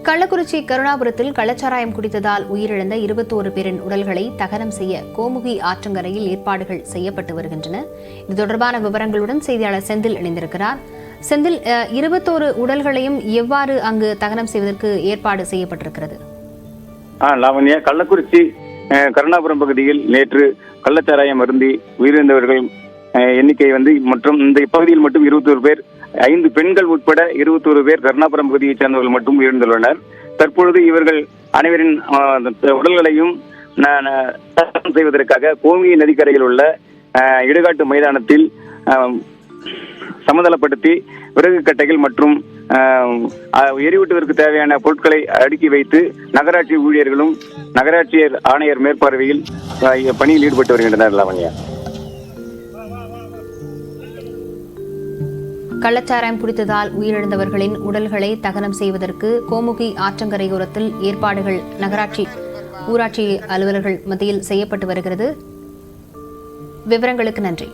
கள்ளக்குறிச்சி கருணாபுரத்தில் கள்ளச்சாராயம் குடித்ததால் உயிரிழந்த 21 பேரின் உடல்களை தகனம் செய்ய கோமுகி ஆற்றங்கரையில் ஏற்பாடுகள் செய்யப்பட்டு வருகின்றன. இது தொடர்பான விவரங்களுடன் செய்தியாளர் செந்தில் இணைந்திருக்கிறார். செந்தில், 21 உடல்களையும் எவ்வாறு அங்கு தகனம் செய்வதற்கு ஏற்பாடு செய்யப்பட்டிருக்கிறது? லாவண்யா, கள்ளக்குறிச்சி கருணாபுரம் பகுதியில் நேற்று கள்ளச்சாராயம் அருந்தி உயிரிழந்தவர்கள் எண்ணிக்கை மற்றும் இந்த இப்பகுதியில் மட்டும் 21 பேர், 5 பெண்கள் உட்பட 21 பேர் கருணாபுரம் பகுதியைச் சேர்ந்தவர்கள் மட்டும் உயிரிழந்துள்ளனர். தற்பொழுது இவர்கள் அனைவரின் உடல்களையும் தகனம் செய்வதற்காக கோமுகி நதிக்கரையில் உள்ள இடுகாட்டு மைதானத்தில் சமதளப்படுத்தி விறகு கட்டைகள் மற்றும் எரிவூட்டுவதற்கு தேவையான பொருட்களை அடுக்கி வைத்து நகராட்சி ஊழியர்களும் நகராட்சி ஆணையர் மேற்பார்வையில் பணியில் ஈடுபட்டு வருகின்றனர். லாவண்யா, கள்ளச்சாராயம் குடித்ததால் உயிரிழந்தவர்களின் உடல்களை தகனம் செய்வதற்கு கோமுகி ஆற்றங்கரையோரத்தில் ஏற்பாடுகள் நகராட்சி ஊராட்சி அலுவலர்கள் மத்தியில் செய்யப்பட்டு வருகிறது. விவரங்களுக்கு நன்றி.